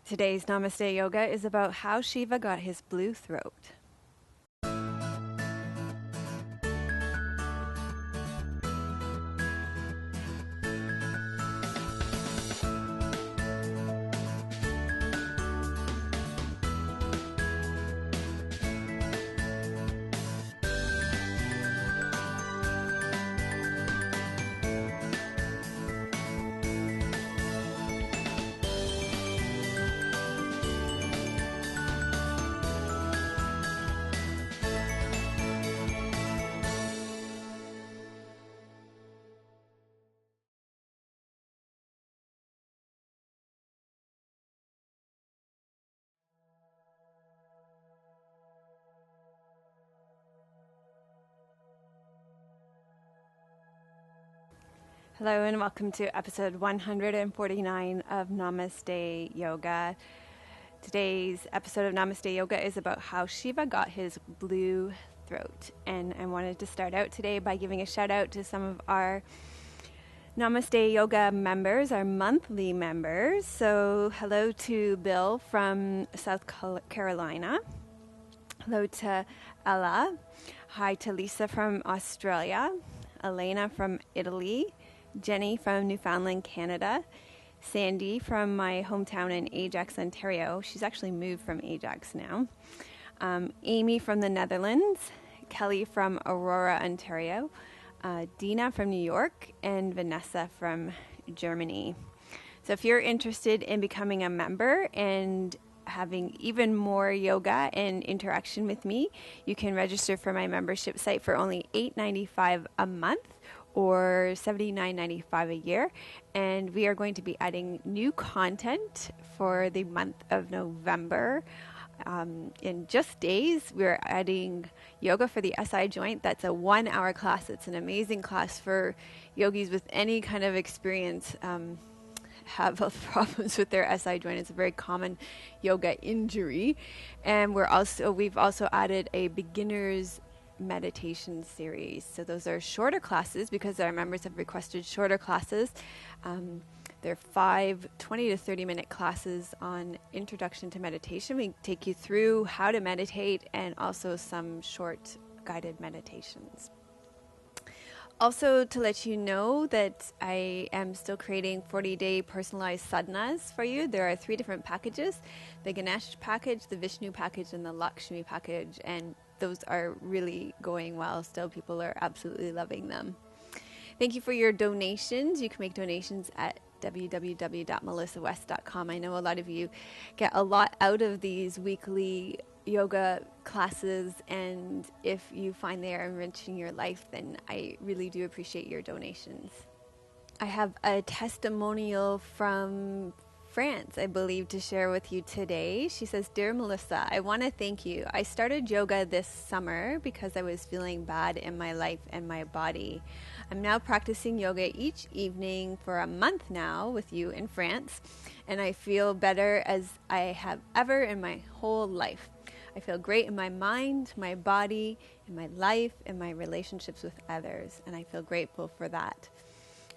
Today's Namaste Yoga is about how Shiva got his blue throat. Hello and welcome to episode 149 of Namaste Yoga. Today's episode of Namaste Yoga is about how Shiva got his blue throat. And I wanted to start out today by giving a shout out to some of our Namaste Yoga members, our monthly members. So hello to Bill from South Carolina. Hello to Ella. Hi to Lisa from Australia. Elena from Italy. Jenny from Newfoundland, Canada. Sandy from my hometown in Ajax, Ontario. She's actually moved from Ajax now. Amy from the Netherlands. Kelly from Aurora, Ontario. Dina from New York. And Vanessa from Germany. So if you're interested in becoming a member and having even more yoga and interaction with me, you can register for my membership site for only $8.95 a month. Or $79.95 a year, and we are going to be adding new content for the month of November. In just days, we're adding yoga for the SI joint. That's a 1-hour class. It's an amazing class for yogis with any kind of experience have problems with their SI joint. It's a very common yoga injury, and we've also added a beginner's meditation series. So those are shorter classes because our members have requested shorter classes. They're 5 20 to 30 minute classes on introduction to meditation. We take you through how to meditate and also some short guided meditations. Also, to let you know that I am still creating 40-day personalized sadhanas for you. There are 3 different packages: the Ganesh package, the Vishnu package, and the Lakshmi package. And those are really going well still. People are absolutely loving them. Thank you for your donations. You can make donations at www.melissawest.com. I know a lot of you get a lot out of these weekly yoga classes, and if you find they are enriching your life, then I really do appreciate your donations. I have a testimonial from France, I believe, to share with you today. She says, "Dear Melissa, I want to thank you. I started yoga this summer because I was feeling bad in my life and my body. I'm now practicing yoga each evening for a month now with you in France, and I feel better as I have ever in my whole life. I feel great in my mind, my body, in my life, and my relationships with others, and I feel grateful for that.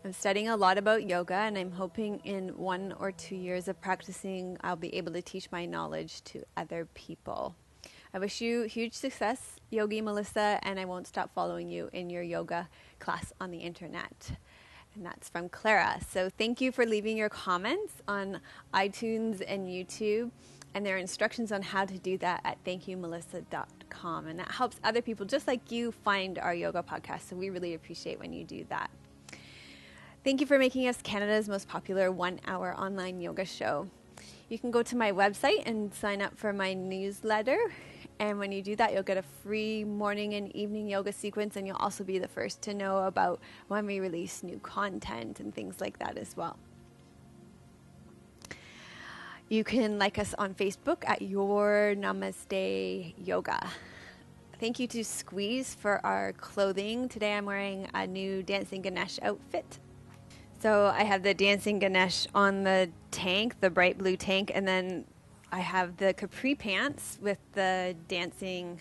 I'm studying a lot about yoga, and I'm hoping in 1 or 2 years of practicing, I'll be able to teach my knowledge to other people. I wish you huge success, Yogi Melissa, and I won't stop following you in your yoga class on the internet." And that's from Clara. So thank you for leaving your comments on iTunes and YouTube. And there are instructions on how to do that at thankyoumelissa.com. And that helps other people just like you find our yoga podcast. So we really appreciate when you do that. Thank you for making us Canada's most popular 1-hour online yoga show. You can go to my website and sign up for my newsletter. And when you do that, you'll get a free morning and evening yoga sequence. And you'll also be the first to know about when we release new content and things like that as well. You can like us on Facebook at Your Namaste Yoga. Thank you to Squeeze for our clothing. Today I'm wearing a new Dancing Ganesh outfit. So I have the Dancing Ganesh on the tank, the bright blue tank, and then I have the capri pants with the Dancing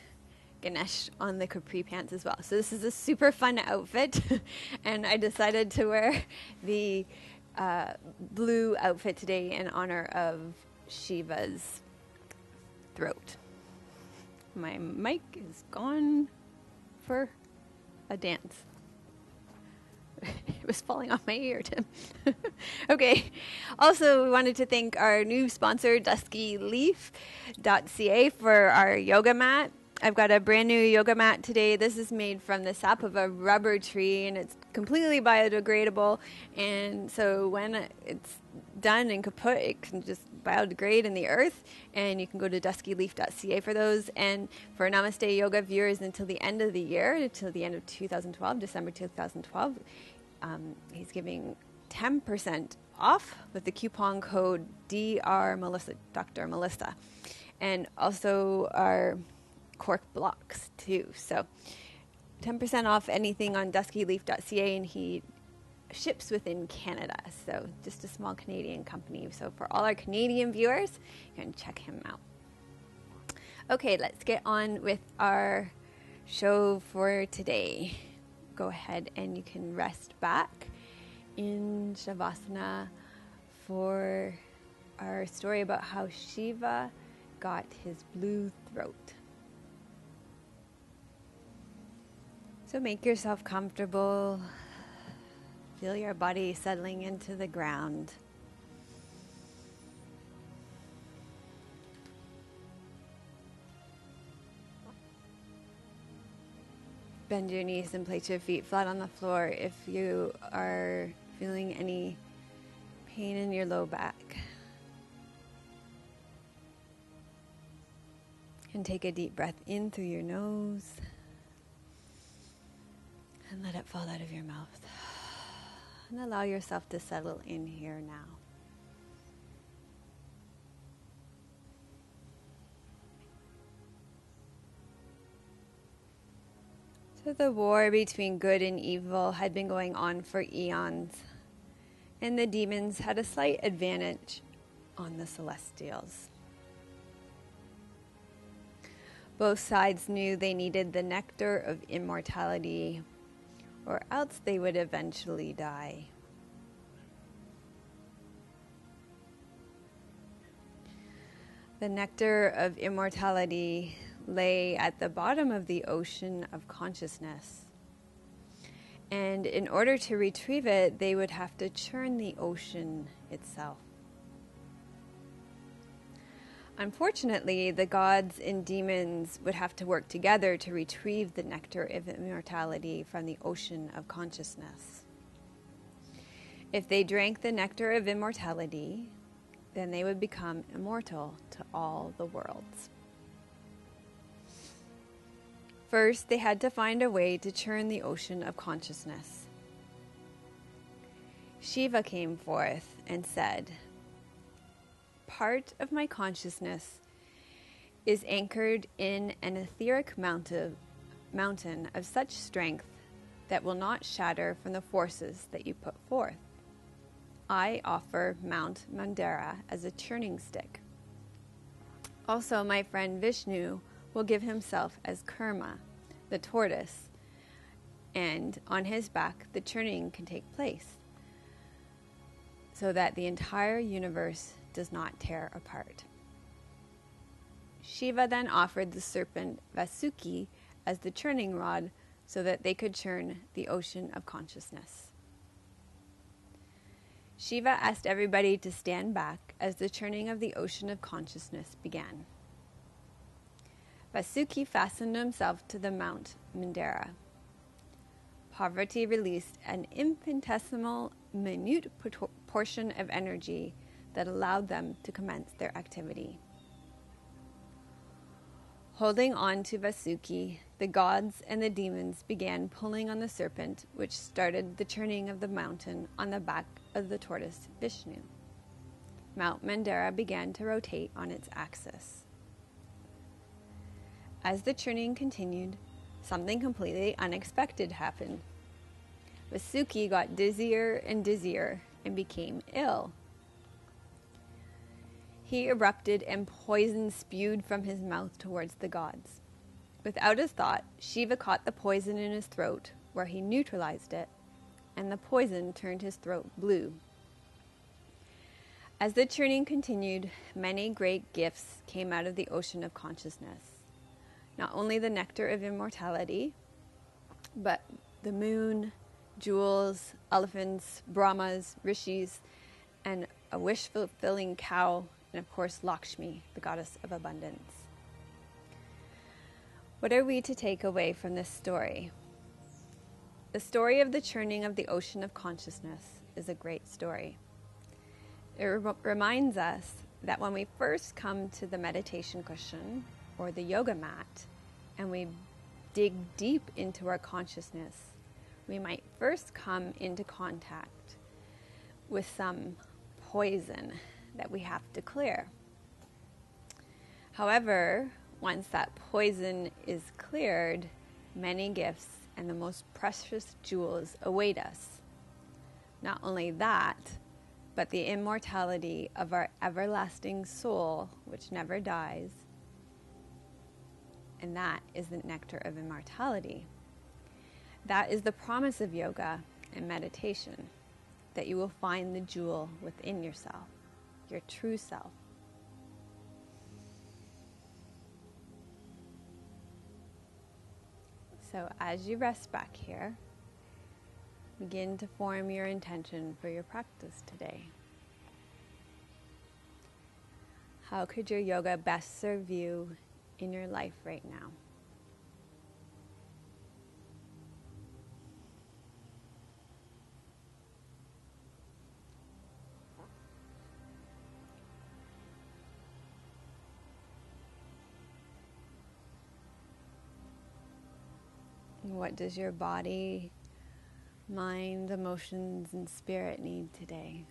Ganesh on the capri pants as well. So this is a super fun outfit, and I decided to wear the blue outfit today in honor of Shiva's throat. My mic is gone for a dance. It was falling off my ear, Tim. Okay. Also, we wanted to thank our new sponsor, duskyleaf.ca, for our yoga mat. I've got a brand new yoga mat today. This is made from the sap of a rubber tree, and it's completely biodegradable. And so when it's done and kaput, it can just biodegrade in the earth. And you can go to duskyleaf.ca for those. And for Namaste Yoga viewers until the end of the year, until the end of 2012, December 2012, he's giving 10% off with the coupon code DR Dr. Melissa. And also our cork blocks too. So 10% off anything on duskyleaf.ca, and he ships within Canada. So just a small Canadian company. So for all our Canadian viewers, you can check him out. Okay, let's get on with our show for today. Go ahead and you can rest back in Shavasana for our story about how Shiva got his blue throat. So make yourself comfortable. Feel your body settling into the ground. Bend your knees and place your feet flat on the floor if you are feeling any pain in your low back. And take a deep breath in through your nose. And let it fall out of your mouth. And allow yourself to settle in here now. So the war between good and evil had been going on for eons. And the demons had a slight advantage on the celestials. Both sides knew they needed the nectar of immortality, or else they would eventually die. The nectar of immortality lay at the bottom of the ocean of consciousness. And in order to retrieve it, they would have to churn the ocean itself. Unfortunately, the gods and demons would have to work together to retrieve the nectar of immortality from the ocean of consciousness. If they drank the nectar of immortality, then they would become immortal to all the worlds. First, they had to find a way to churn the ocean of consciousness. Shiva came forth and said, "Part of my consciousness is anchored in an etheric mountain of such strength that will not shatter from the forces that you put forth. I offer Mount Mandara as a churning stick. Also, my friend Vishnu will give himself as Kurma, the tortoise, and on his back the churning can take place, so that the entire universe does not tear apart." Shiva then offered the serpent Vasuki as the churning rod so that they could churn the ocean of consciousness. Shiva asked everybody to stand back as the churning of the ocean of consciousness began. Vasuki fastened himself to the Mount Mandara. Parvati released an infinitesimal, minute portion of energy that allowed them to commence their activity. Holding on to Vasuki, the gods and the demons began pulling on the serpent, which started the churning of the mountain on the back of the tortoise Vishnu. Mount Mandara began to rotate on its axis. As the churning continued, something completely unexpected happened. Vasuki got dizzier and dizzier and became ill. He erupted and poison spewed from his mouth towards the gods. Without a thought, Shiva caught the poison in his throat, where he neutralized it, and the poison turned his throat blue. As the churning continued, many great gifts came out of the ocean of consciousness. Not only the nectar of immortality, but the moon, jewels, elephants, brahmas, rishis, and a wish-fulfilling cow, and of course Lakshmi, the goddess of abundance. What are we to take away from this story? The story of the churning of the ocean of consciousness is a great story. It reminds us that when we first come to the meditation cushion or the yoga mat and we dig deep into our consciousness, we might first come into contact with some poison that we have to clear. However, once that poison is cleared, many gifts and the most precious jewels await us. Not only that, but the immortality of our everlasting soul, which never dies, and that is the nectar of immortality. That is the promise of yoga and meditation, that you will find the jewel within yourself, your true self. So as you rest back here, begin to form your intention for your practice today. How could your yoga best serve you in your life right now? What does your body, mind, emotions, and spirit need today?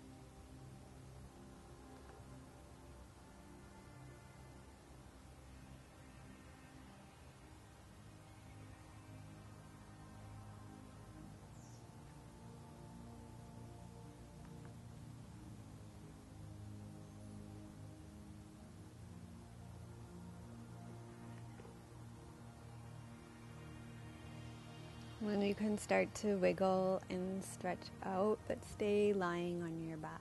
When you can start to wiggle and stretch out, but stay lying on your back.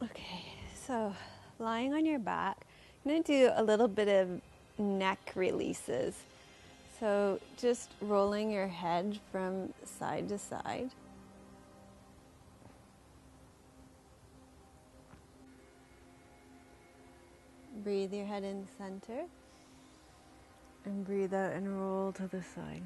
Okay, so lying on your back, I'm going to do a little bit of neck releases. So just rolling your head from side to side. Breathe your head in center. And breathe out and roll to the side.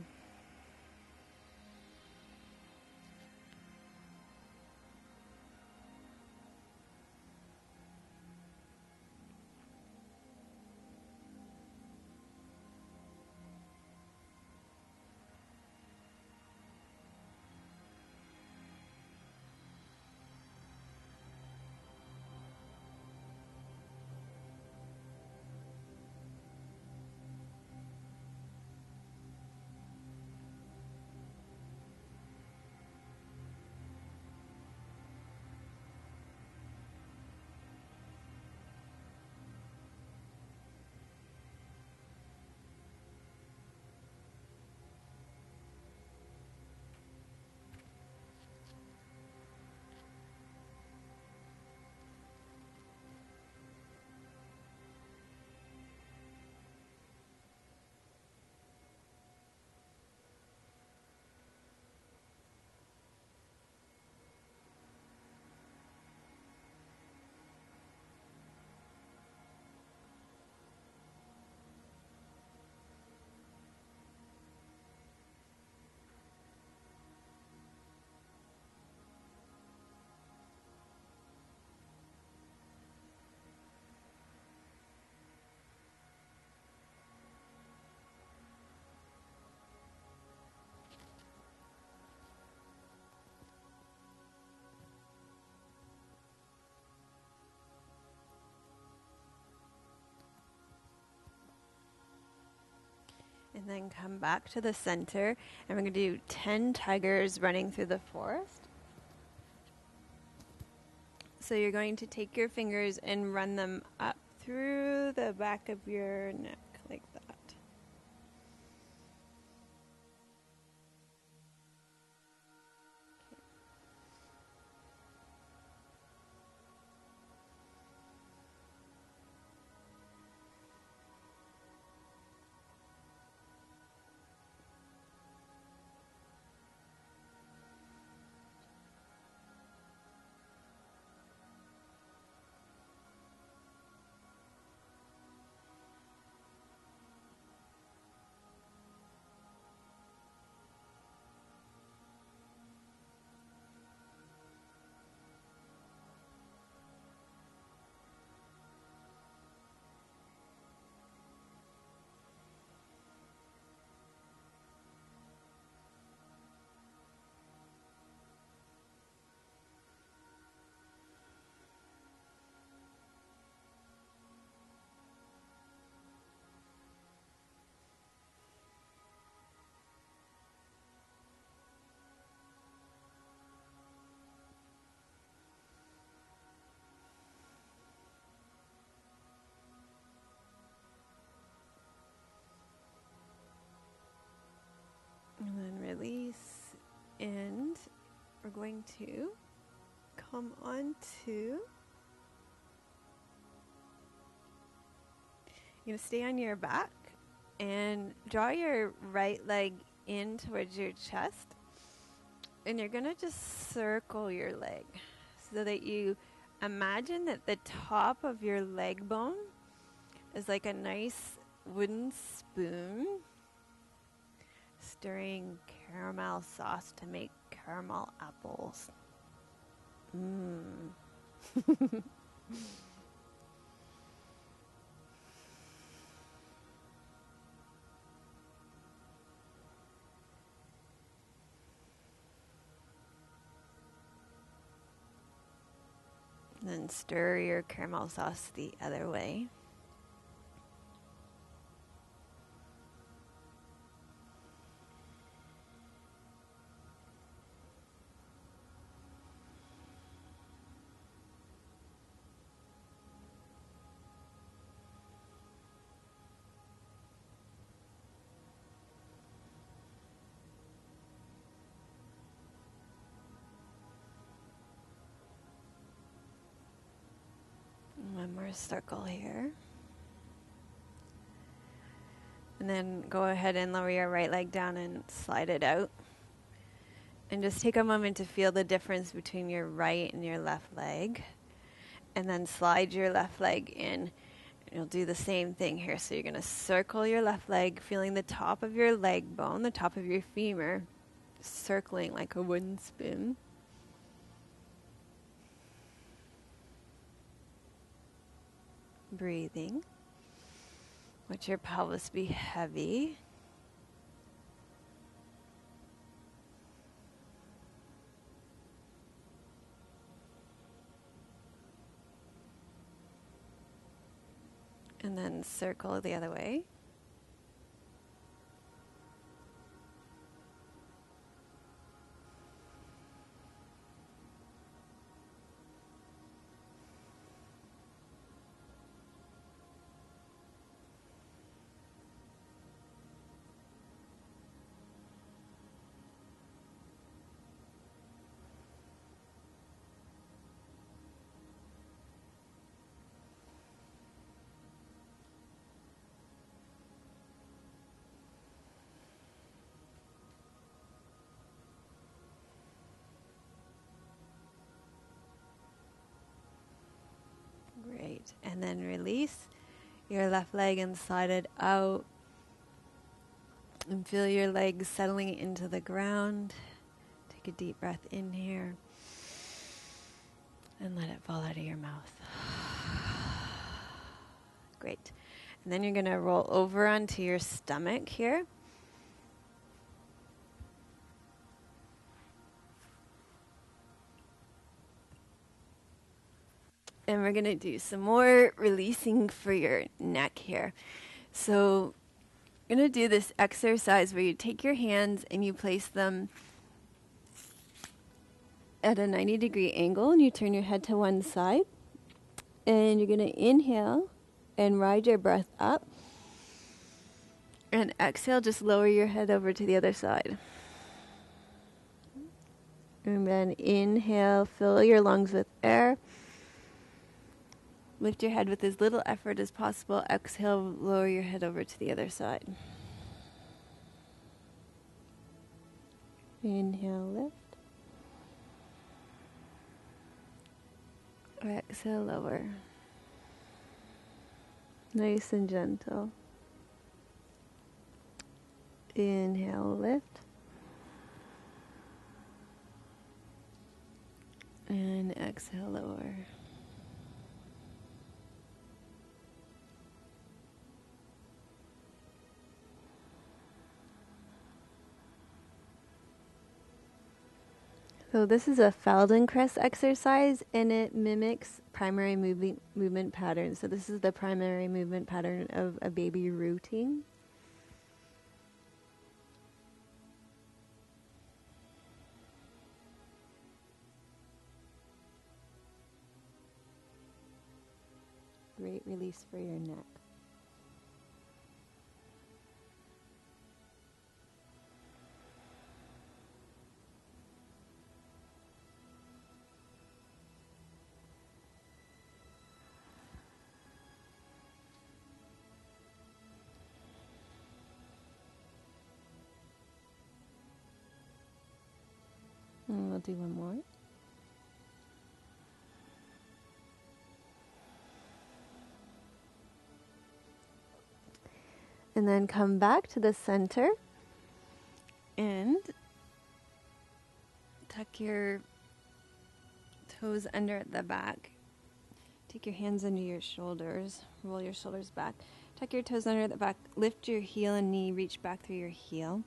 And then come back to the center. And we're going to do 10 tigers running through the forest. So you're going to take your fingers and run them up through the back of your neck like that. And then release, and we're going to come on to, you're going to stay on your back and draw your right leg in towards your chest, and you're going to just circle your leg so that you imagine that the top of your leg bone is like a nice wooden spoon stirring caramel sauce to make caramel apples. Then stir your caramel sauce the other way. One more circle here. And then go ahead and lower your right leg down and slide it out. And just take a moment to feel the difference between your right and your left leg. And then slide your left leg in. And you'll do the same thing here. So you're going to circle your left leg, feeling the top of your leg bone, the top of your femur, circling like a wooden spoon. Breathing. Let your pelvis be heavy. And then circle the other way. Great. And then release your left leg and slide it out. And feel your legs settling into the ground. Take a deep breath in here. And let it fall out of your mouth. Great. And then you're going to roll over onto your stomach here. And we're going to do some more releasing for your neck here. So We're going to do this exercise where you take your hands and you place them at a 90-degree angle, and you turn your head to one side. And you're going to inhale and ride your breath up. And exhale, just lower your head over to the other side. And then inhale, fill your lungs with air. Lift your head with as little effort as possible. Exhale, lower your head over to the other side. Inhale, lift. Exhale, lower. Nice and gentle. Inhale, lift. And exhale, lower. So this is a Feldenkrais exercise, and it mimics primary movement patterns. So this is the primary movement pattern of a baby rooting. Great release for your neck. And we'll do one more. And then come back to the center and tuck your toes under at the back. Take your hands under your shoulders, roll your shoulders back. Tuck your toes under at the back, lift your heel and knee, reach back through your heel.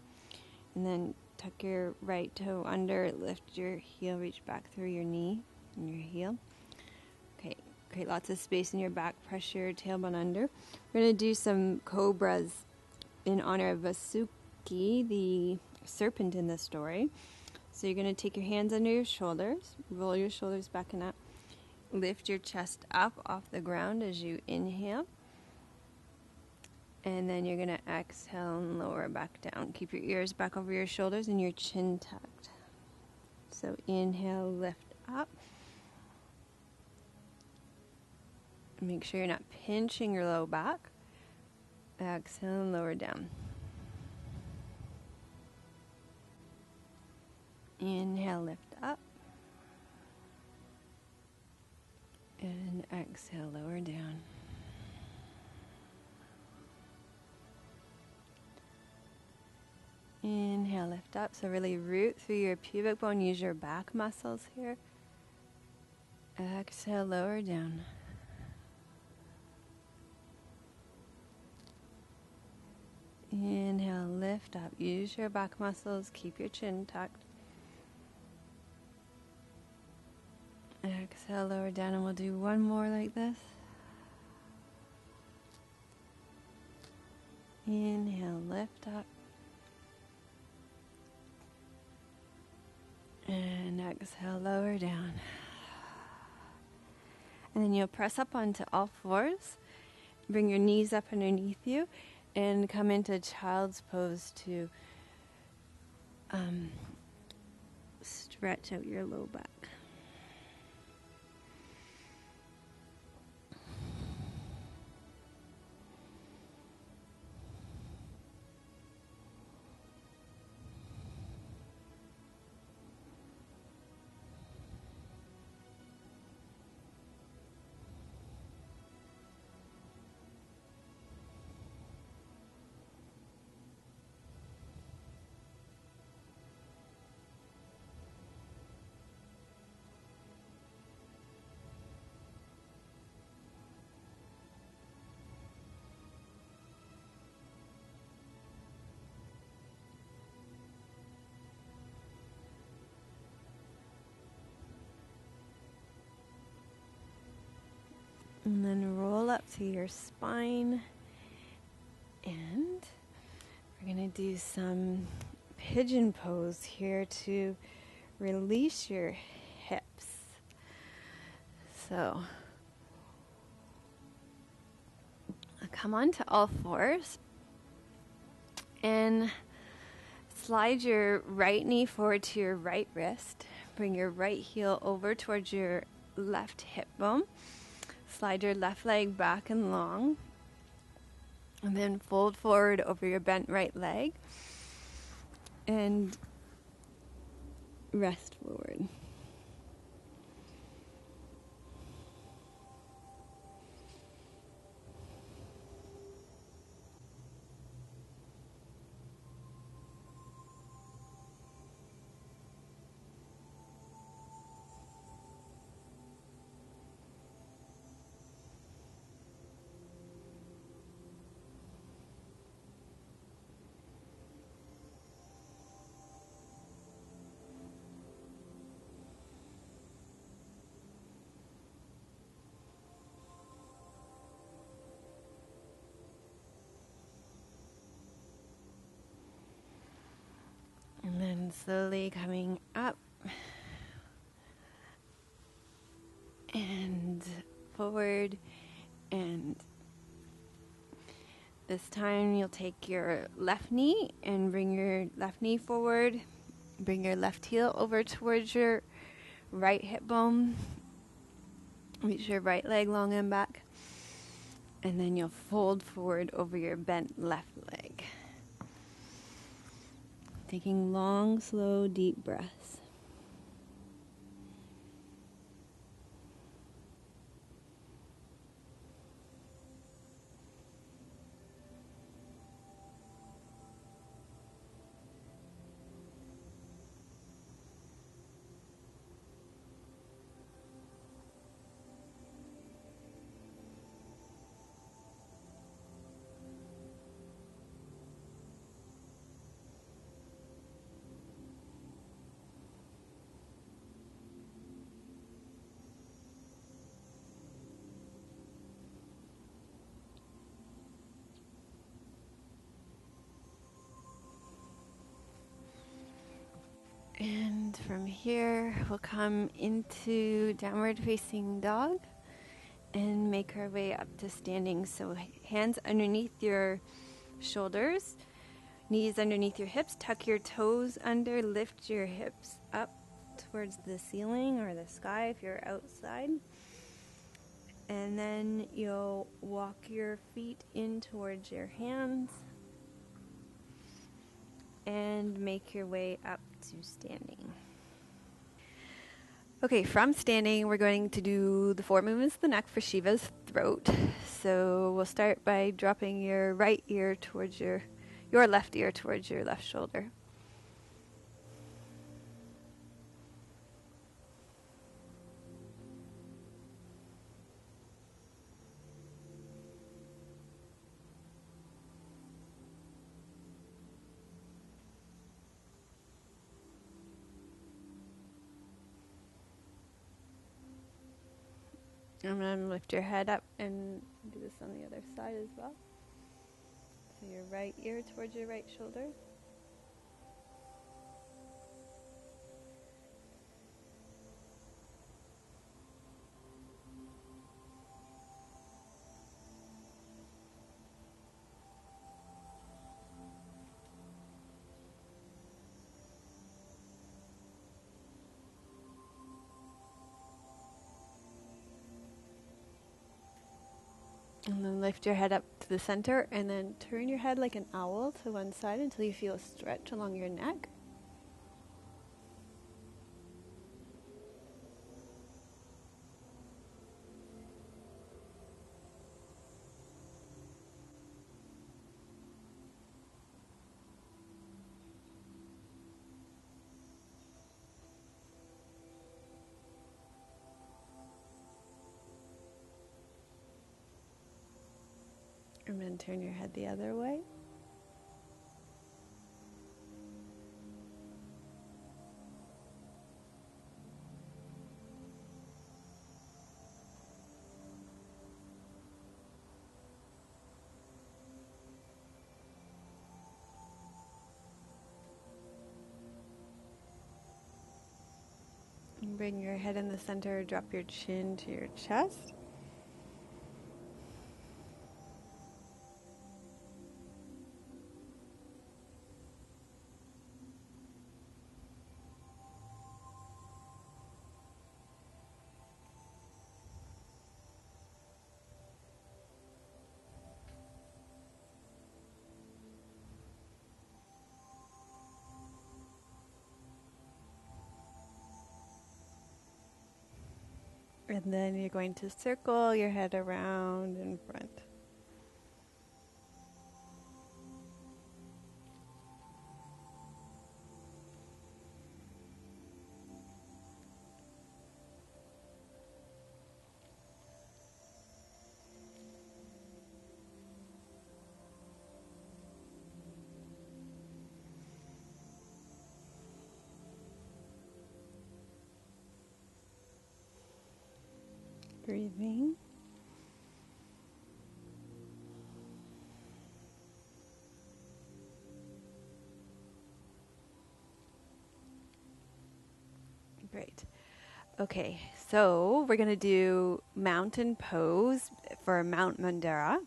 And then tuck your right toe under, lift your heel, reach back through your knee and your heel. Okay, create lots of space in your back, press your tailbone under. We're going to do some cobras in honor of Vasuki, the serpent in the story. So you're going to take your hands under your shoulders, roll your shoulders back and up, lift your chest up off the ground as you inhale. And then you're going to exhale and lower back down. Keep your ears back over your shoulders and your chin tucked. So inhale, lift up. Make sure you're not pinching your low back. Exhale and lower down. Inhale, lift up. And exhale, lower down. Inhale, lift up. So really root through your pubic bone. Use your back muscles here. Exhale, lower down. Inhale, lift up. Use your back muscles. Keep your chin tucked. Exhale, lower down, and we'll do one more like this. Inhale, lift up. And exhale, lower down. And then you'll press up onto all fours. Bring your knees up underneath you and come into child's pose to stretch out your low back. And then roll up to your spine and We're going to do some pigeon pose here to release your hips. So come onto all fours and slide your right knee forward to your right wrist. Bring your right heel over towards your left hip bone. Slide your left leg back and long. And then fold forward over your bent right leg. And rest forward. And then slowly coming up and forward, and this time you'll take your left knee and bring your left knee forward. Bring your left heel over towards your right hip bone. Reach your right leg long and back. And then you'll fold forward over your bent left leg. Taking long, slow, deep breaths. And from here, we'll come into downward facing dog and make our way up to standing. So hands underneath your shoulders, knees underneath your hips, tuck your toes under, lift your hips up towards the ceiling or the sky if you're outside. And then you'll walk your feet in towards your hands and make your way up to standing. Okay, from standing, we're going to do the 4 movements of the neck for Shiva's throat. So we'll start by dropping your right ear towards your left ear towards your left shoulder. I'm going to lift your head up and do this on the other side as well. So your right ear towards your right shoulder. And then lift your head up to the center and then turn your head like an owl to one side until you feel a stretch along your neck. And then turn your head the other way. Bring your head in the center, drop your chin to your chest. And then you're going to circle your head around in front. Breathing. Great. Okay, so we're going to do mountain pose for Mount Mandara.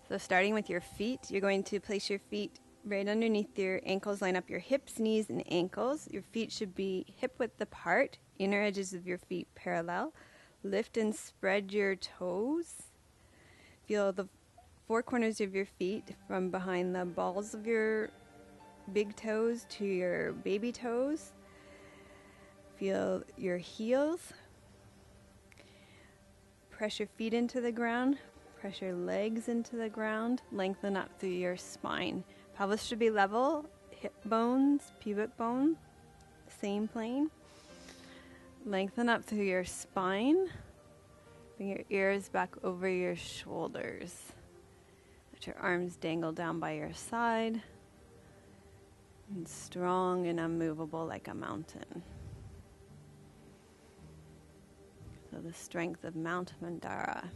So starting with your feet, you're going to place your feet right underneath your ankles. Line up your hips, knees, and ankles. Your feet should be hip width apart, inner edges of your feet parallel. Lift and spread your toes. Feel the four corners of your feet from behind the balls of your big toes to your baby toes. Feel your heels. Press your feet into the ground. Press your legs into the ground. Lengthen up through your spine. Pelvis should be level. Hip bones, pubic bone, same plane. Lengthen up through your spine. Bring your ears back over your shoulders. Let your arms dangle down by your side. And strong and unmovable like a mountain. So the strength of Mount Mandara.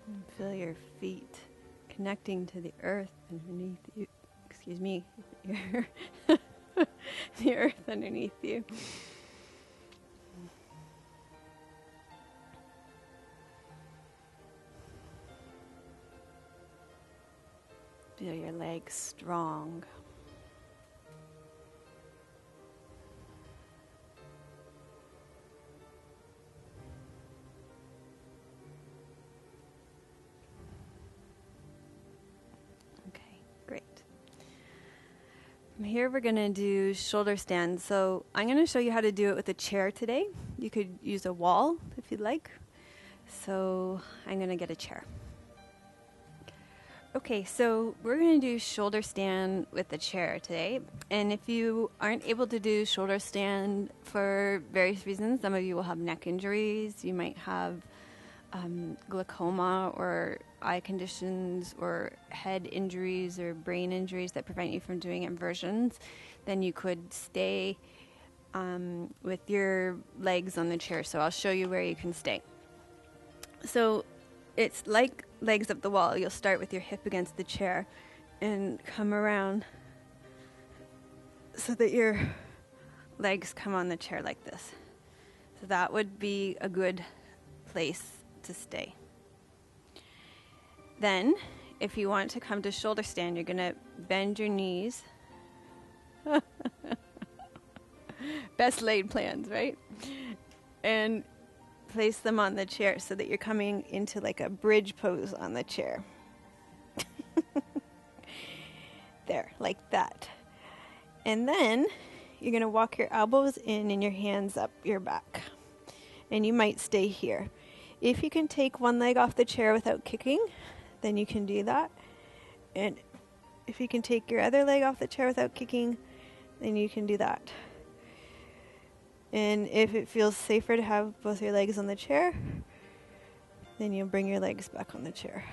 And feel your feet connecting to the earth underneath you. Excuse me, the earth underneath you. Feel your legs strong. From here we're going to do shoulder stand. So I'm going to show you how to do it with a chair today. You could use a wall if you'd like. So I'm going to get a chair. Okay, so we're going to do shoulder stand with the chair today. And if you aren't able to do shoulder stand for various reasons, some of you will have neck injuries, you might have glaucoma or eye conditions or head injuries or brain injuries that prevent you from doing inversions, then you could stay with your legs on the chair. So I'll show you where you can stay. So it's like legs up the wall. You'll start with your hip against the chair and come around so that your legs come on the chair like this. So that would be a good place to stay. Then, if you want to come to shoulder stand, you're going to bend your knees. Best laid plans, right? And place them on the chair so that you're coming into like a bridge pose on the chair. There, like that. And then you're going to walk your elbows in and your hands up your back. And you might stay here. If you can take one leg off the chair without kicking, then you can do that. And if you can take your other leg off the chair without kicking, then you can do that. And if it feels safer to have both your legs on the chair, Then you'll bring your legs back on the chair.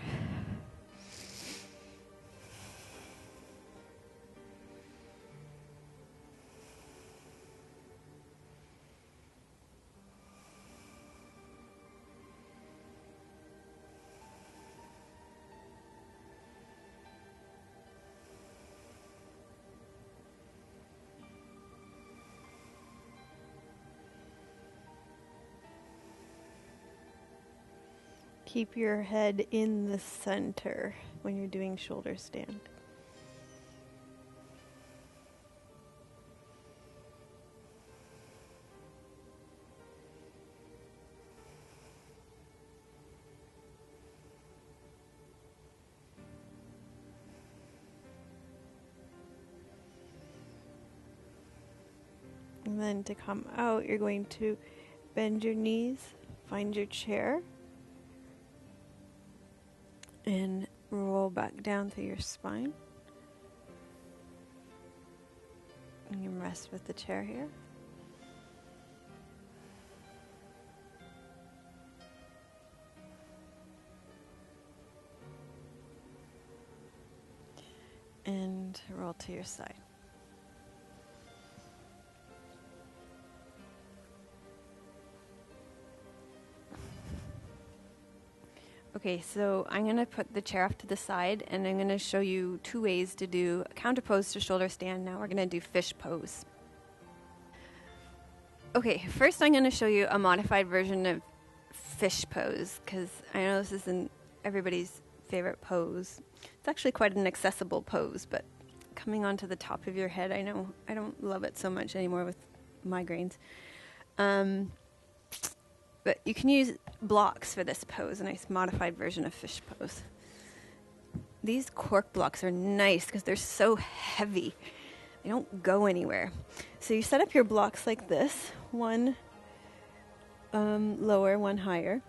Keep your head in the center when you're doing shoulder stand. And then to come out, you're going to bend your knees, find your chair, and roll back down through your spine. And you can rest with the chair here. And roll to your side. Okay, so I'm going to put the chair off to the side, and I'm going to show you 2 ways to do a counter pose to shoulder stand. Now we're going to do fish pose. Okay, first I'm going to show you a modified version of fish pose, because I know this isn't everybody's favorite pose. It's actually quite an accessible pose, but coming onto the top of your head, I know I don't love it so much anymore with migraines. But you can use blocks for this pose, a nice modified version of fish pose. These cork blocks are nice because they're so heavy. They don't go anywhere. So you set up your blocks like this, one lower, one higher,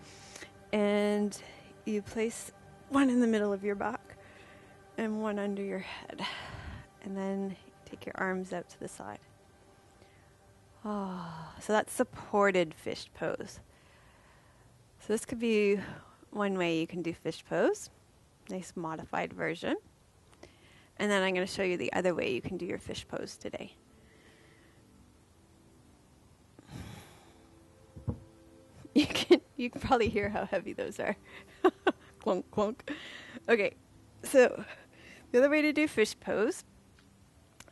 and you place one in the middle of your back and one under your head. And then take your arms out to the side. So that's supported fish pose. So this could be one way you can do fish pose, nice modified version. And then I'm going to show you the other way you can do your fish pose today. You can probably hear how heavy those are. Clunk, clunk. Okay, so the other way to do fish pose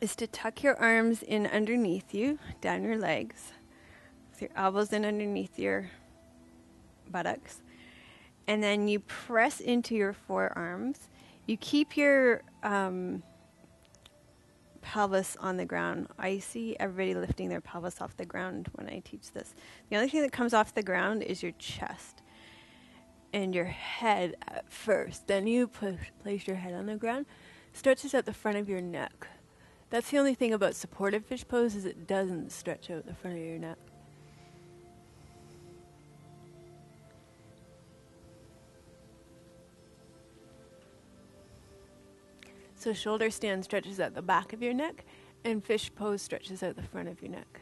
is to tuck your arms in underneath you, down your legs, with your elbows in underneath your buttocks, and then you press into your forearms. You keep your pelvis on the ground. I see everybody lifting their pelvis off the ground when I teach this. The only thing that comes off the ground is your chest and your head at first. Then you place your head on the ground. Stretches at the front of your neck. That's the only thing about supportive fish pose is it doesn't stretch out the front of your neck. So shoulder stand stretches at the back of your neck, and fish pose stretches out the front of your neck.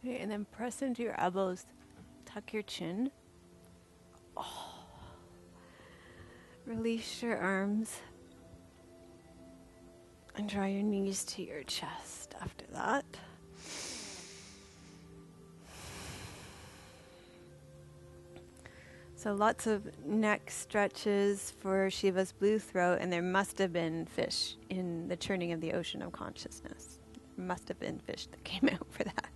Okay, and then press into your elbows, tuck your chin. Release your arms and draw your knees to your chest after that. So lots of neck stretches for Shiva's blue throat, and there must have been fish in the churning of the ocean of consciousness. There must have been fish that came out for that.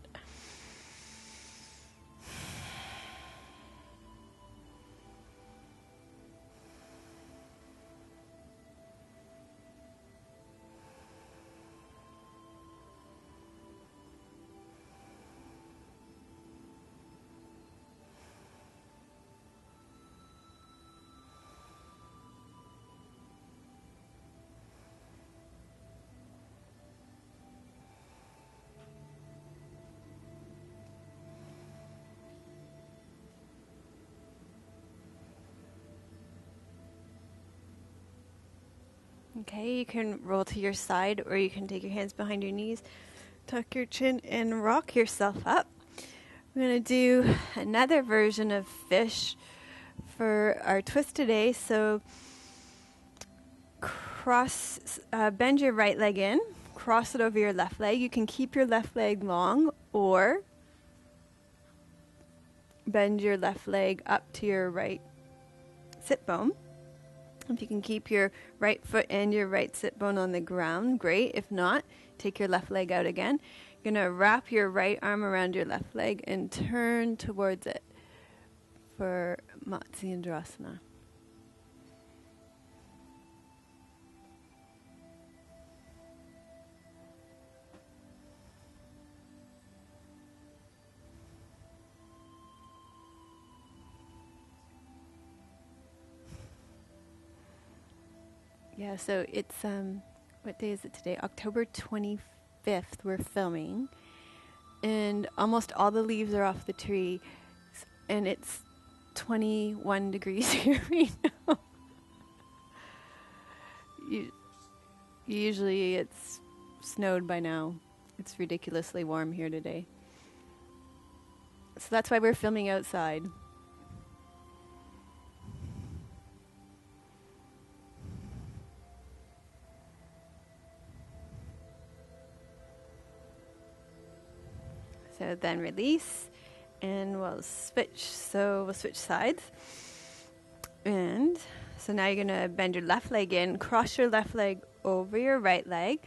Okay, you can roll to your side, or you can take your hands behind your knees, tuck your chin, and rock yourself up. We're going to do another version of fish for our twist today. So bend your right leg in, cross it over your left leg. You can keep your left leg long, or bend your left leg up to your right sit bone. If you can keep your right foot and your right sit bone on the ground, great. If not, take your left leg out again. You're going to wrap your right arm around your left leg and turn towards it for Matsyendrasana. Yeah, so it's, what day is it today? October 25th, we're filming. And almost all the leaves are off the tree. And it's 21 degrees here right now. Usually it's snowed by now. It's ridiculously warm here today. So that's why we're filming outside. So then release, and we'll switch. So we'll switch sides. And so now you're going to bend your left leg in, cross your left leg over your right leg,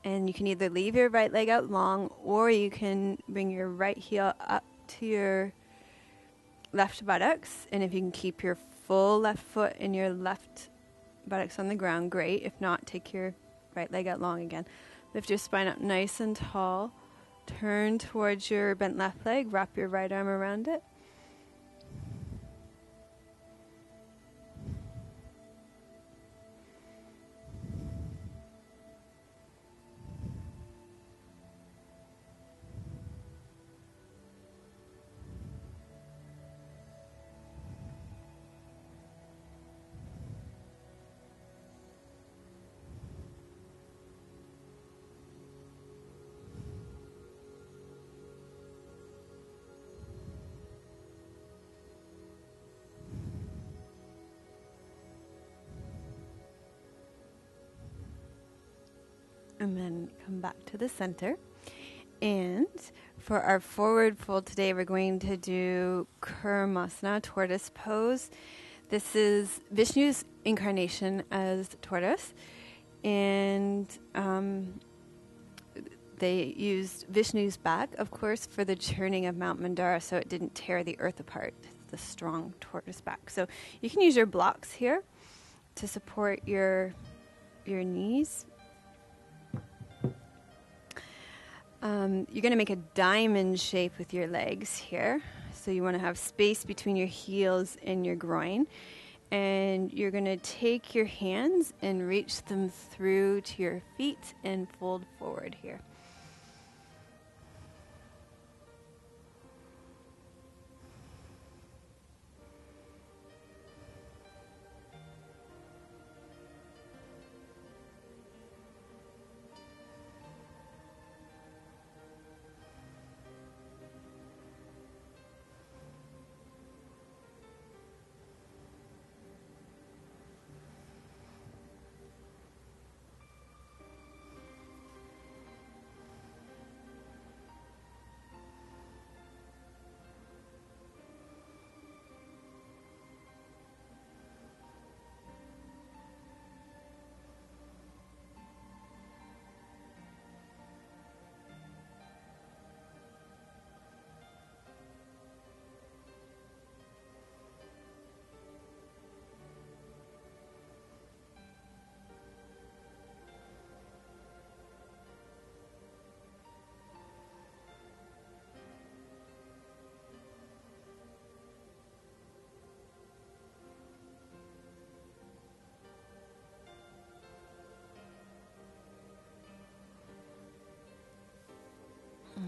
and you can either leave your right leg out long, or you can bring your right heel up to your left buttocks. And if you can keep your full left foot and your left buttocks on the ground, great. If not, take your right leg out long again. Lift your spine up nice and tall. Turn towards your bent left leg, wrap your right arm around it. And then come back to the center. And for our forward fold today, we're going to do Kurmasana, tortoise pose. This is Vishnu's incarnation as tortoise. And they used Vishnu's back, of course, for the churning of Mount Mandara, so it didn't tear the earth apart. It's the strong tortoise back. So you can use your blocks here to support your knees. You're going to make a diamond shape with your legs here. So you want to have space between your heels and your groin. And you're going to take your hands and reach them through to your feet and fold forward here.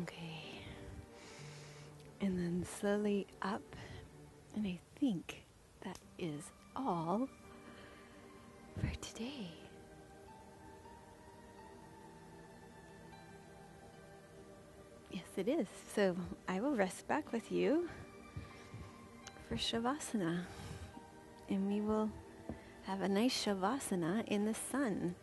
Okay. And then slowly up. And I think that is all for today. it is. So I will rest back with you for Shavasana. And we will have a nice Shavasana in the sun.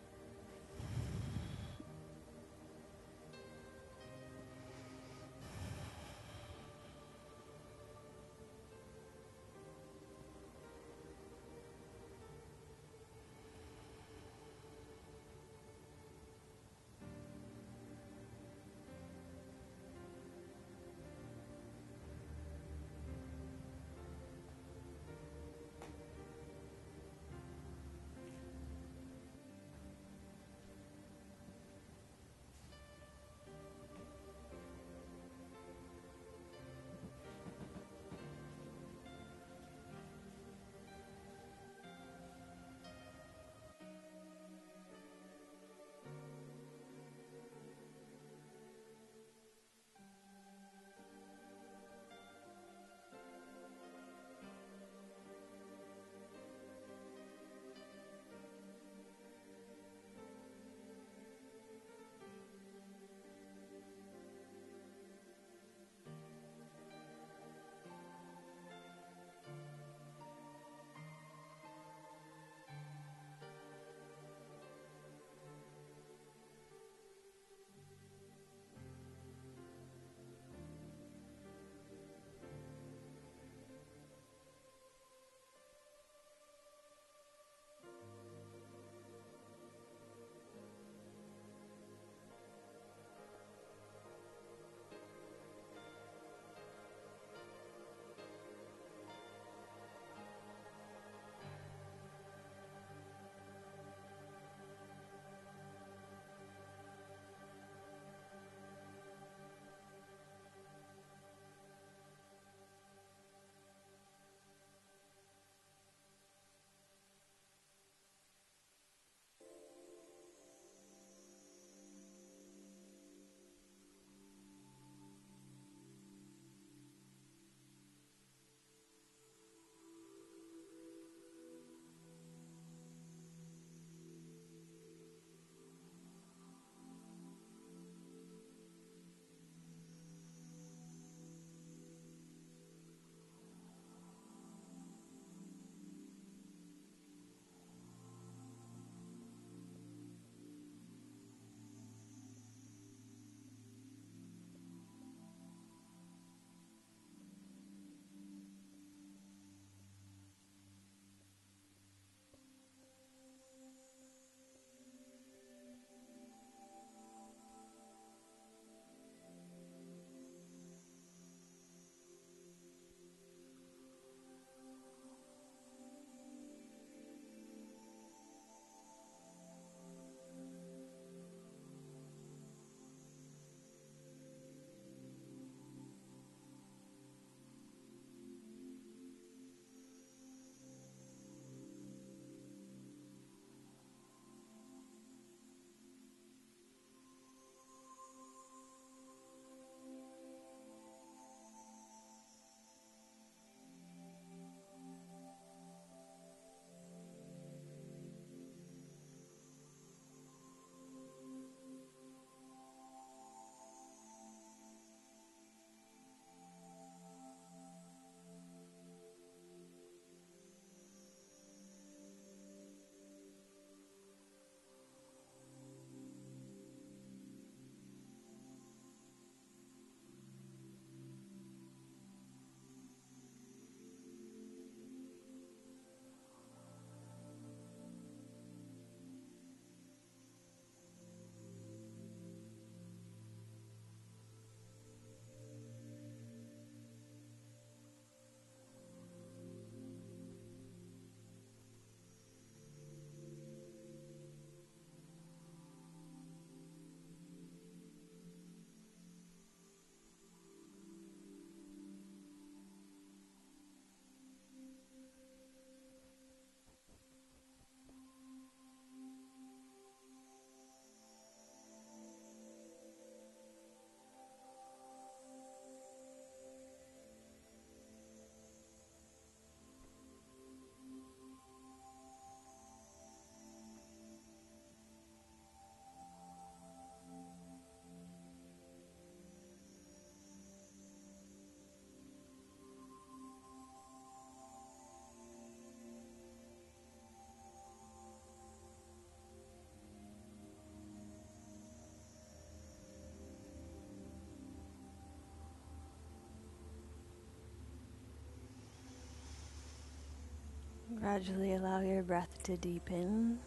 Gradually allow your breath to deepen.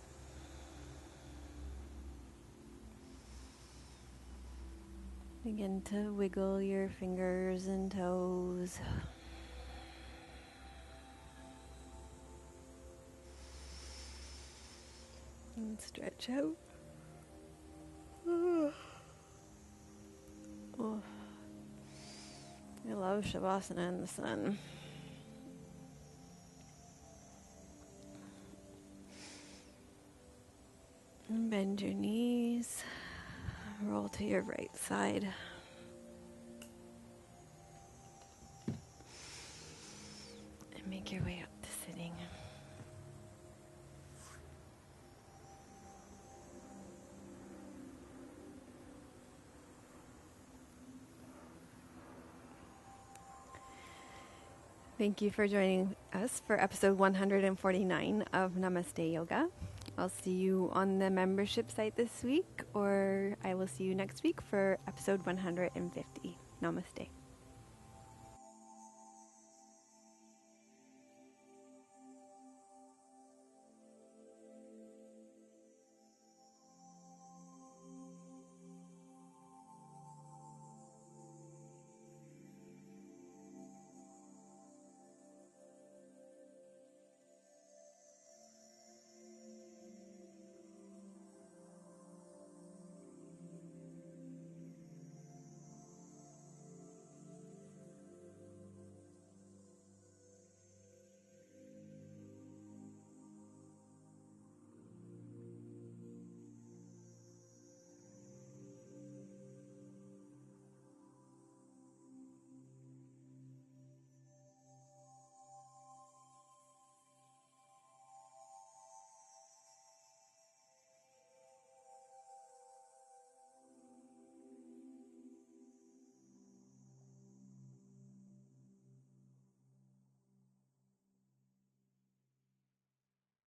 Begin to wiggle your fingers and toes. And stretch out. Oh. I love Shavasana in the sun. And bend your knees. Roll to your right side. And make your way up to sitting. Thank you for joining us for episode 149 of Namaste Yoga. I'll see you on the membership site this week, or I will see you next week for episode 150. Namaste.